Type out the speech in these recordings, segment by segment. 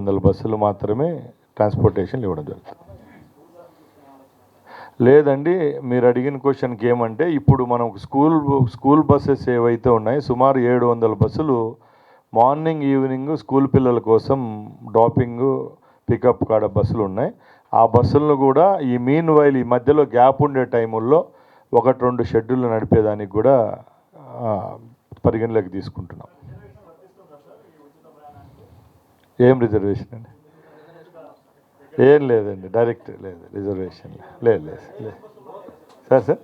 100 బస్సులు మాత్రమే ట్రాన్స్పోర్టేషన్ ఇవ్వడం జరుగుతుంది. లేదండి, మీరు అడిగిన క్వశ్చన్కి ఏమంటే ఇప్పుడు మనం స్కూల్ బస్సెస్ ఏవైతే ఉన్నాయో సుమారు 700 బస్సులు మార్నింగ్ ఈవినింగ్ స్కూల్ పిల్లల కోసం డ్రాపింగ్ పికప్ కాడ బస్సులు ఉన్నాయి. ఆ బస్సులను కూడా ఈ ఈ మధ్యలో గ్యాప్ ఉండే టైముల్లో 1-2 షెడ్యూల్ నడిపేదానికి కూడా పరిగణలోకి తీసుకుంటున్నాం. ఏం రిజర్వేషన్ అండి? ఏం లేదండి, డైరెక్ట్ లేదు రిజర్వేషన్. లేదు సార్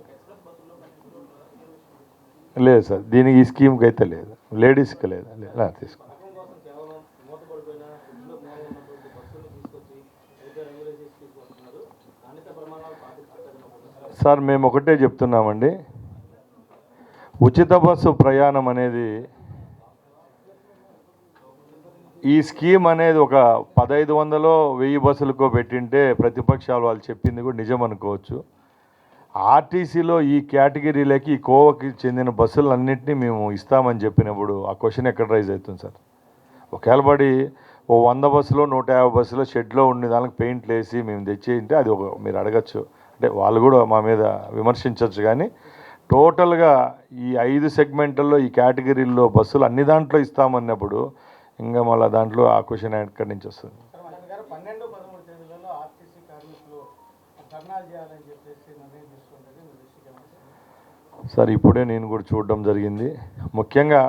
లేదు సార్, దీనికి ఈ స్కీమ్కి అయితే లేదు, లేడీస్కి లేదు. తీసుకో సార్, మేము ఒకటే చెప్తున్నామండి, ఉచిత బస్సు ప్రయాణం అనేది ఈ స్కీమ్ అనేది ఒక 1500-1000 బస్సులకో పెట్టింటే ప్రతిపక్షాలు వాళ్ళు చెప్పింది కూడా నిజం అనుకోవచ్చు. ఆర్టీసీలో ఈ కేటగిరీలకి ఈ కోవకి చెందిన బస్సులన్నింటినీ మేము ఇస్తామని చెప్పినప్పుడు ఆ క్వశ్చన్ ఎక్కడ రైజ్ అవుతుంది సార్? ఒకవేళ పడి 100 బస్సులో 150 బస్సులో షెడ్లో ఉండే దానికి పెయింట్లు వేసి మేము తెచ్చేయంటే అది మీరు అడగచ్చు, అంటే వాళ్ళు కూడా మా మీద విమర్శించవచ్చు. కానీ టోటల్గా ఈ 5 సెగ్మెంట్లలో ఈ కేటగిరీల్లో బస్సులు అన్ని దాంట్లో ఇస్తామన్నప్పుడు ఇంకా మళ్ళీ దాంట్లో ఆ క్వశ్చన్ ఎక్కడి నుంచి వస్తుంది? సార్, ఇప్పుడే నేను కూడా చూడడం జరిగింది. ముఖ్యంగా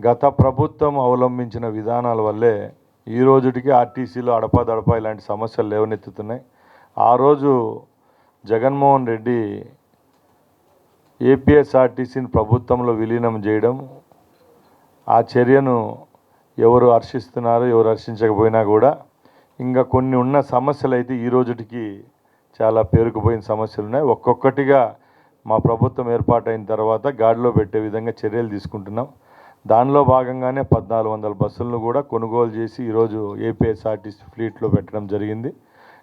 గత ప్రభుత్వం అవలంబించిన విధానాల వల్లే ఈ రోజుటికి ఆర్టీసీలో అడపాదడపా ఇలాంటి సమస్యలు లేవనెత్తుతున్నాయి. ఆ రోజు జగన్మోహన్ రెడ్డి ఏపీఎస్ఆర్టీసీని ప్రభుత్వంలో విలీనం చేయడం, ఆ చర్యను ఎవరు హర్షిస్తున్నారు ఎవరు హర్షించకపోయినా కూడా ఇంకా కొన్ని ఉన్న సమస్యలు అయితే ఈ రోజుటికి చాలా పేరుకుపోయిన సమస్యలు ఉన్నాయి. ఒక్కొక్కటిగా మా ప్రభుత్వం ఏర్పాటైన తర్వాత గాడిలో పెట్టే విధంగా చర్యలు తీసుకుంటున్నాం. దానిలో భాగంగానే 1400 బస్సులను కూడా కొనుగోలు చేసి ఈరోజు ఏపీఎస్ఆర్టీసీ ఫ్లీట్లో పెట్టడం జరిగింది.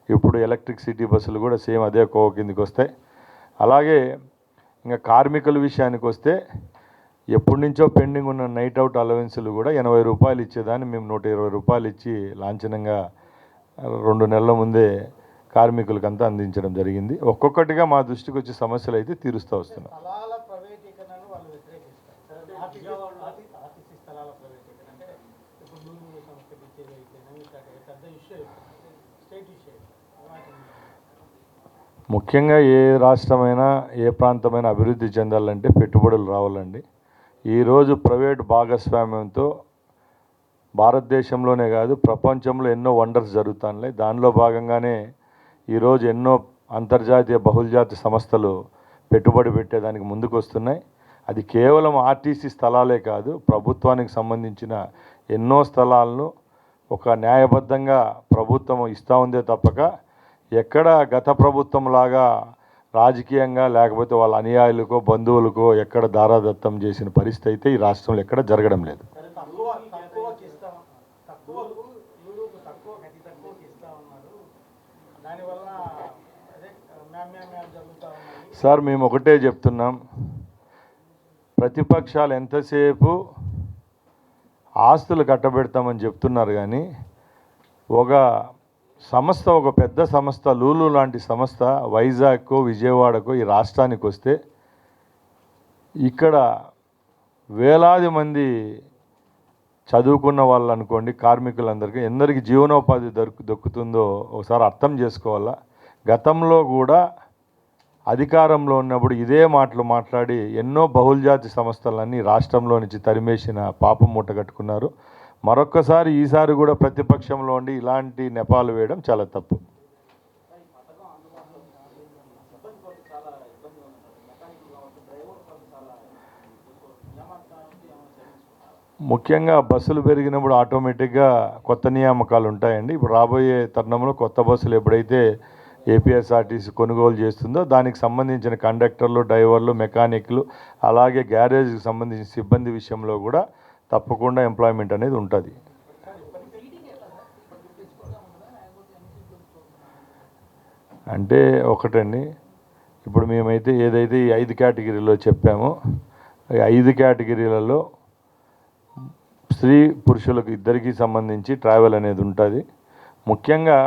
ఇప్పుడు ఎలక్ట్రిక్ సిటీ బస్సులు కూడా సేమ్ అదే కోవ కిందికి వస్తాయి. అలాగే ఇంకా కార్మికుల విషయానికి వస్తే ఎప్పటి నుంచో పెండింగ్ ఉన్న నైట్ అవుట్ అలవెన్సులు కూడా 80 రూపాయలు ఇచ్చేదాన్ని మేము 120 రూపాయలు ఇచ్చి లాంఛనంగా 2 నెలల ముందే కార్మికులకంతా అందించడం జరిగింది. ఒక్కొక్కటిగా మా దృష్టికి వచ్చే సమస్యలు అయితే తీరుస్తూ వస్తున్నాం. ముఖ్యంగా ఏ రాష్ట్రమైనా ఏ ప్రాంతమైనా అభివృద్ధి చెందాలంటే పెట్టుబడులు రావాలండి. ఈరోజు ప్రైవేట్ భాగస్వామ్యంతో భారతదేశంలోనే కాదు ప్రపంచంలో ఎన్నో వండర్స్ జరుగుతున్నాయి. దానిలో భాగంగానే ఈరోజు ఎన్నో అంతర్జాతీయ బహుళజాతి సంస్థలు పెట్టుబడి పెట్టేదానికి ముందుకు వస్తున్నాయి. అది కేవలం ఆర్టీసీ స్థలాలే కాదు, ప్రభుత్వానికి సంబంధించిన ఎన్నో స్థలాలను ఒక న్యాయబద్ధంగా ప్రభుత్వం ఇస్తూ ఉందే తప్పక ఎక్కడ గత ప్రభుత్వం లాగా రాజకీయంగా లేకపోతే వాళ్ళ అనుయాయులకో బంధువులకో ఎక్కడ దారాదత్తం చేసిన పరిస్థితి అయితే ఈ రాష్ట్రంలో ఎక్కడ జరగడం లేదు. సార్, మేము ఒకటే చెప్తున్నాం, ప్రతిపక్షాలు ఎంతసేపు ఆస్తులు కట్టబెడతామని చెప్తున్నారు కానీ ఒక పెద్ద సంస్థ లూలు లాంటి సంస్థ వైజాగ్కో విజయవాడకో ఈ రాష్ట్రానికి వస్తే ఇక్కడ వేలాది మంది చదువుకున్న వాళ్ళు అనుకోండి, కార్మికులందరికీ ఎందరికి జీవనోపాధి దొక్కుతుందో ఒకసారి అర్థం చేసుకోవాలా. గతంలో కూడా అధికారంలో ఉన్నప్పుడు ఇదే మాటలు మాట్లాడి ఎన్నో బహుళజాతి సంస్థలన్నీ రాష్ట్రంలో నుంచి తరిమేసిన పాపం మూట కట్టుకున్నారు. మరొక్కసారి ఈసారి కూడా ప్రతిపక్షంలో ఉండి ఇలాంటి నెపాలు వేయడం చాలా తప్పు. ముఖ్యంగా బస్సులు పెరిగినప్పుడు ఆటోమేటిక్గా కొత్త నియామకాలు ఉంటాయండి. ఇప్పుడు రాబోయే తరుణంలో కొత్త బస్సులు ఎప్పుడైతే ఏపీఎస్ఆర్టీసీ కొనుగోలు చేస్తుందో దానికి సంబంధించిన కండక్టర్లు, డ్రైవర్లు, మెకానిక్లు, అలాగే గ్యారేజ్కి సంబంధించిన సిబ్బంది విషయంలో కూడా తప్పకుండా ఎంప్లాయ్మెంట్ అనేది ఉంటుంది. అంటే ఒకటండి, ఇప్పుడు మేమైతే ఏదైతే ఈ 5 కేటగిరీలో చెప్పామో ఈ 5 కేటగిరీలలో స్త్రీ పురుషులకు ఇద్దరికీ సంబంధించి ట్రావెల్ అనేది ఉంటుంది. ముఖ్యంగా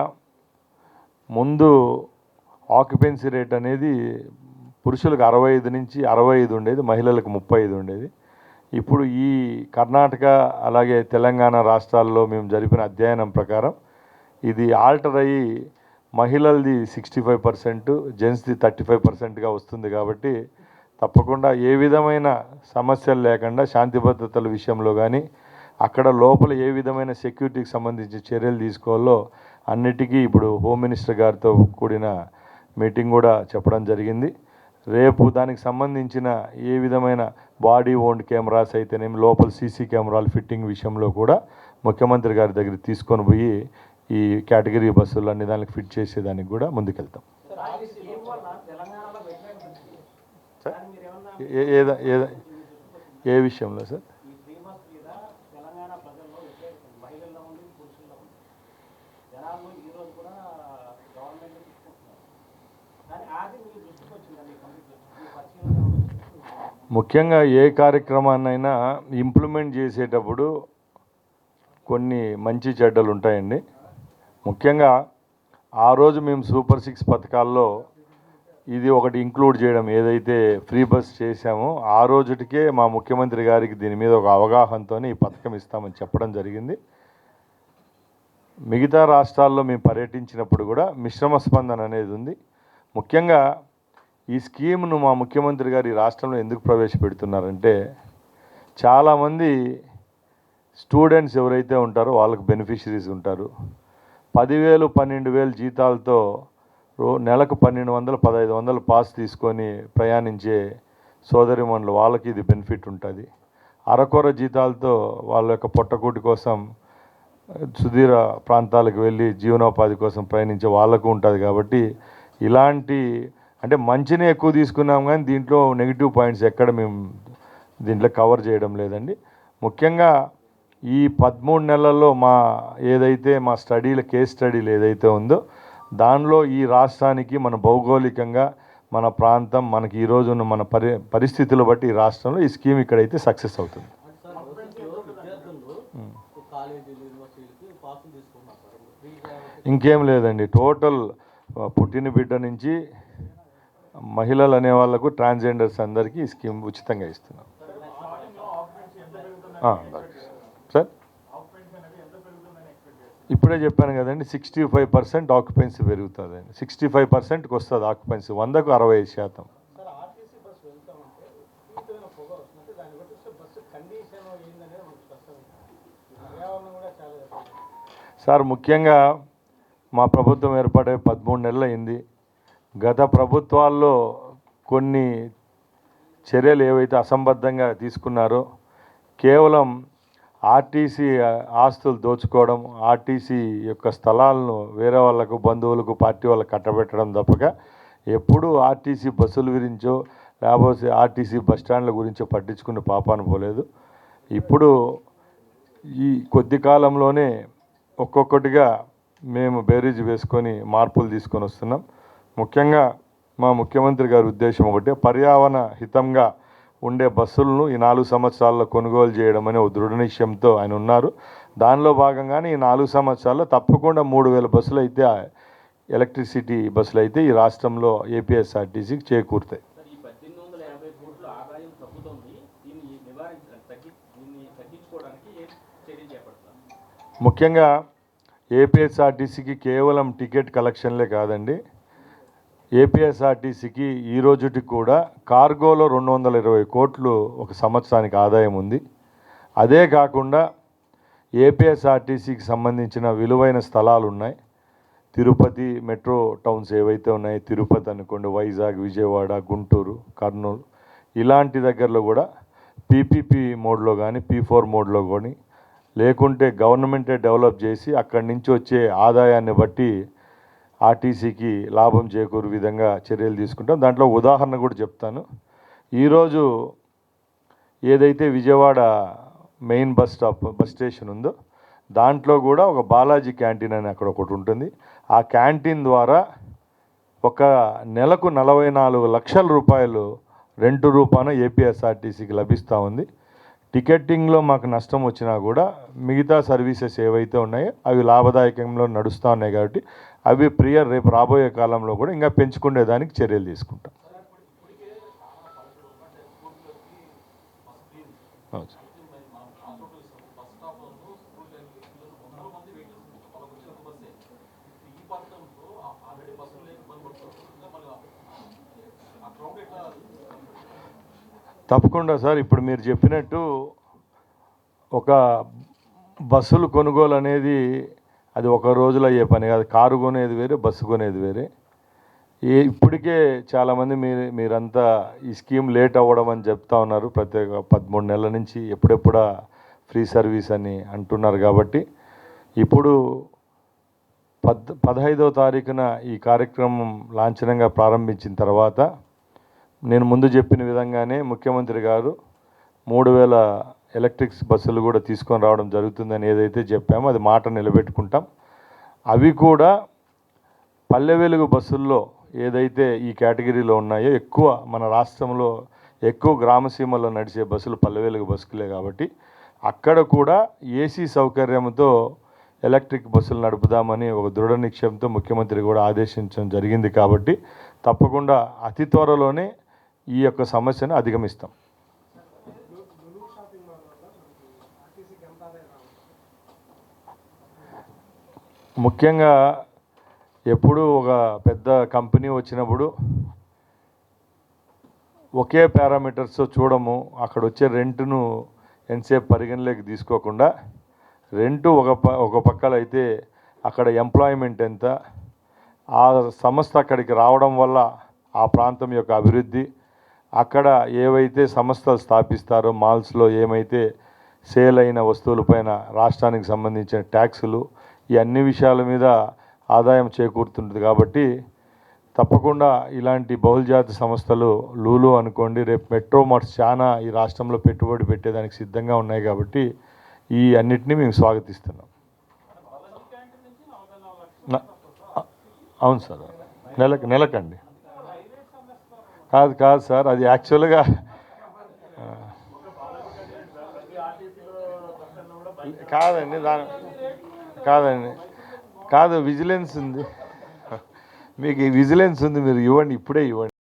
ముందు ఆక్యుపెన్సీ రేట్ అనేది పురుషులకు 65 నుంచి 65 ఉండేది, మహిళలకు 35 ఉండేది. ఇప్పుడు ఈ కర్ణాటక అలాగే తెలంగాణ రాష్ట్రాల్లో మేము జరిపిన అధ్యయనం ప్రకారం ఇది ఆల్టర్ అయ్యి మహిళలది 65%, జెంట్స్ది 35%గా వస్తుంది. కాబట్టి తప్పకుండా ఏ విధమైన సమస్యలు లేకుండా శాంతి భద్రతల విషయంలో కానీ అక్కడ లోపల ఏ విధమైన సెక్యూరిటీకి సంబంధించి చర్యలు తీసుకోవాలో అన్నిటికీ ఇప్పుడు హోమ్ మినిస్టర్ గారితో కూడిన మీటింగ్ కూడా చెప్పడం జరిగింది. రేపు దానికి సంబంధించిన ఏ విధమైన బాడీ ఓన్డ్ కెమెరాస్ అయితేనేమి లోపల సీసీ కెమెరాలు ఫిట్టింగ్ విషయంలో కూడా ముఖ్యమంత్రి గారి దగ్గర తీసుకొని పోయి ఈ కేటగిరీ బస్సులు అన్ని దానికి ఫిట్ చేసేదానికి కూడా ముందుకెళ్తాం. ఏ విషయంలో సార్? ముఖ్యంగా ఏ కార్యక్రమాన్నైనా ఇంప్లిమెంట్ చేసేటప్పుడు కొన్ని మంచి చెడ్డలు ఉంటాయండి. ముఖ్యంగా ఆ రోజు మేము సూపర్ 6 పథకాల్లో ఇది ఒకటి ఇంక్లూడ్ చేయడం, ఏదైతే ఫ్రీ బస్ చేశామో ఆ రోజుటికే మా ముఖ్యమంత్రి గారికి దీని మీద ఒక అవగాహనతో ఈ పథకం ఇస్తామని చెప్పడం జరిగింది. మిగతా రాష్ట్రాల్లో మేము పర్యటించినప్పుడు కూడా మిశ్రమ స్పందన అనేది ఉంది. ముఖ్యంగా ఈ స్కీమ్ను మా ముఖ్యమంత్రి గారు ఈ రాష్ట్రంలో ఎందుకు ప్రవేశపెడుతున్నారంటే చాలామంది స్టూడెంట్స్ ఎవరైతే ఉంటారో వాళ్ళకు బెనిఫిషరీస్ ఉంటారు. 10,000 12,000 జీతాలతో నెలకు 1,200 1,500 పాస్ తీసుకొని ప్రయాణించే సోదరిమణులు వాళ్ళకి ఇది బెనిఫిట్ ఉంటుంది. అరకొర జీతాలతో వాళ్ళ యొక్క పొట్టకూటి కోసం సుదూర ప్రాంతాలకు వెళ్ళి జీవనోపాధి కోసం ప్రయాణించే వాళ్ళకు ఉంటుంది. కాబట్టి ఇలాంటి అంటే మంచిని ఎక్కువ తీసుకున్నాం కానీ దీంట్లో నెగిటివ్ పాయింట్స్ ఎక్కడ మేము దీంట్లో కవర్ చేయడం లేదండి. ముఖ్యంగా ఈ 13 నెలల్లో ఏదైతే మా కేస్ స్టడీలు ఏదైతే ఉందో దానిలో ఈ రాష్ట్రానికి మన భౌగోళికంగా మన ప్రాంతం మనకి ఈరోజు ఉన్న మన పరిస్థితులు బట్టి ఈ రాష్ట్రంలో ఈ స్కీమ్ ఇక్కడైతే సక్సెస్ అవుతుంది. ఇంకేం లేదండి, టోటల్ పుట్టిన బిడ్డ నుంచి మహిళలు అనే వాళ్ళకు ట్రాన్స్జెండర్స్ అందరికీ ఈ స్కీమ్ ఉచితంగా ఇస్తున్నాం. సార్ ఇప్పుడే చెప్పాను కదండి, 65% ఆక్యుపెన్సీ పెరుగుతుందండి. 65%కి వస్తుంది ఆక్యుపెన్సీ, 100కు 65%. సార్ ముఖ్యంగా మా ప్రభుత్వం ఏర్పడే 13 నెలలు అయింది. గత ప్రభుత్వాల్లో కొన్ని చర్యలు ఏవైతే అసంబద్ధంగా తీసుకున్నారో కేవలం ఆర్టీసీ ఆస్తులు దోచుకోవడం, ఆర్టీసీ యొక్క స్థలాలను వేరే వాళ్ళకు బంధువులకు పార్టీ వాళ్ళకు కట్టబెట్టడం తప్పక ఎప్పుడూ ఆర్టీసీ బస్సుల గురించో లేకపోతే ఆర్టీసీ బస్టాండ్ల గురించో పట్టించుకునే పాపాను పోలేదు. ఇప్పుడు ఈ కొద్ది కాలంలోనే ఒక్కొక్కటిగా మేము బేరీజ్ వేసుకొని మార్పులు తీసుకొని వస్తున్నాం. ముఖ్యంగా మా ముఖ్యమంత్రి గారి ఉద్దేశం ఒకటే, పర్యావరణ హితంగా ఉండే బస్సులను ఈ 4 సంవత్సరాల్లో కొనుగోలు చేయడం అనే ఒక దృఢ నిశ్చయంతో ఆయన ఉన్నారు. దానిలో భాగంగానే ఈ 4 సంవత్సరాల్లో తప్పకుండా 3,000 బస్సులు అయితే ఎలక్ట్రిసిటీ బస్సులు అయితే ఈ రాష్ట్రంలో ఏపీఎస్ఆర్టీసీకి చేకూరుతాయి. ముఖ్యంగా ఏపీఎస్ఆర్టీసీకి కేవలం టికెట్ కలెక్షన్లే కాదండి, ఏపీఎస్ఆర్టీసీకి ఈ రోజుకి కూడా కార్గోలో 220 కోట్లు ఒక సంవత్సరానికి ఆదాయం ఉంది. అదే కాకుండా ఏపీఎస్ఆర్టీసీకి సంబంధించిన విలువైన స్థలాలు ఉన్నాయి. తిరుపతి మెట్రో టౌన్స్ ఏవైతే ఉన్నాయో, తిరుపతి అనుకోండి, వైజాగ్, విజయవాడ, గుంటూరు, కర్నూలు, ఇలాంటి దగ్గరలో కూడా పీపీపీ మోడ్లో కానీ P4 మోడ్లో కానీ లేకుంటే గవర్నమెంటే డెవలప్ చేసి అక్కడి నుంచి వచ్చే ఆదాయాన్ని బట్టి ఆర్టీసీకి లాభం చేకూరు విధంగా చర్యలు తీసుకుంటాం. దాంట్లో ఉదాహరణ కూడా చెప్తాను. ఈరోజు ఏదైతే విజయవాడ మెయిన్ బస్ స్టేషన్ ఉందో దాంట్లో కూడా ఒక బాలాజీ క్యాంటీన్ అని అక్కడ ఒకటి ఉంటుంది. ఆ క్యాంటీన్ ద్వారా ఒక నెలకు 44 లక్షల రూపాయలు రెంట్ రూపాన ఏపీఎస్ఆర్టీసీకి లభిస్తూ ఉంది. టికెటింగ్లో మాకు నష్టం వచ్చినా కూడా మిగతా సర్వీసెస్ ఏవైతే ఉన్నాయో అవి లాభదాయకంలో నడుస్తూ ఉన్నాయి కాబట్టి అవి రేపు రాబోయే కాలంలో కూడా ఇంకా పెంచుకునేదానికి చర్యలు తీసుకుంటాం. తప్పకుండా సార్, ఇప్పుడు మీరు చెప్పినట్టు ఒక బస్సులు కొనుగోలు అనేది అది ఒక రోజులో అయ్యే పని కాదు. కారు కొనేది వేరే, బస్సు కొనేది వేరే. ఇప్పటికే చాలామంది మీరంతా ఈ స్కీమ్ లేట్ అవ్వడం అని చెప్తా ఉన్నారు. ప్రత్యేక 13 నెలల నుంచి ఎప్పుడెప్పుడా ఫ్రీ సర్వీస్ అని అంటున్నారు. కాబట్టి ఇప్పుడు 15వ తారీఖున ఈ కార్యక్రమం లాంఛనంగా ప్రారంభించిన తర్వాత నేను ముందు చెప్పిన విధంగానే ముఖ్యమంత్రి గారు 3000 ఎలక్ట్రిక్ బస్సులు కూడా తీసుకొని రావడం జరుగుతుందని ఏదైతే చెప్పామో అది మాట నిలబెట్టుకుంటాం. అవి కూడా పల్లె వెలుగు బస్సుల్లో ఏదైతే ఈ కేటగిరీలో ఉన్నాయో ఎక్కువ మన రాష్ట్రంలో ఎక్కువ గ్రామసీమల్లో నడిచే బస్సులు పల్లె వెలుగు బస్సులే కాబట్టి అక్కడ కూడా ఏసీ సౌకర్యంతో ఎలక్ట్రిక్ బస్సులు నడుపుదామని ఒక దృఢ నిశ్చయంతో ముఖ్యమంత్రి కూడా ఆదేశించడం జరిగింది. కాబట్టి తప్పకుండా అతి త్వరలోనే ఈ యొక్క సమస్యను అధిగమిస్తాం. ముఖ్యంగా ఎప్పుడు ఒక పెద్ద కంపెనీ వచ్చినప్పుడు ఒకే పారామీటర్స్ చూడము. అక్కడ వచ్చే రెంట్ను ఎంతసేపు పరిగణలోకి తీసుకోకుండా రెంటు ఒక పక్కల అయితే అక్కడ ఎంప్లాయ్మెంట్ ఎంత, ఆ సంస్థ అక్కడికి రావడం వల్ల ఆ ప్రాంతం యొక్క అభివృద్ధి, అక్కడ ఏవైతే సంస్థలు స్థాపిస్తారో మాల్స్లో ఏమైతే సేల్ అయిన వస్తువులపైన రాష్ట్రానికి సంబంధించిన ట్యాక్సులు, ఈ అన్ని విషయాల మీద ఆదాయం చేకూరుతుంటుంది. కాబట్టి తప్పకుండా ఇలాంటి బహుళజాతి సంస్థలు లూలు అనుకోండి, రేపు మెట్రో మార్ట్స్ చాలా ఈ రాష్ట్రంలో పెట్టుబడి పెట్టేదానికి సిద్ధంగా ఉన్నాయి. కాబట్టి ఈ అన్నిటినీ మేము స్వాగతిస్తున్నాం. అవును సార్, నెలకండి. కాదు సార్, అది యాక్చువల్గా కాదు విజిలెన్స్ ఉంది. మీకు విజిలెన్స్ ఉంది, మీరు ఇవ్వండి, ఇప్పుడే ఇవ్వండి.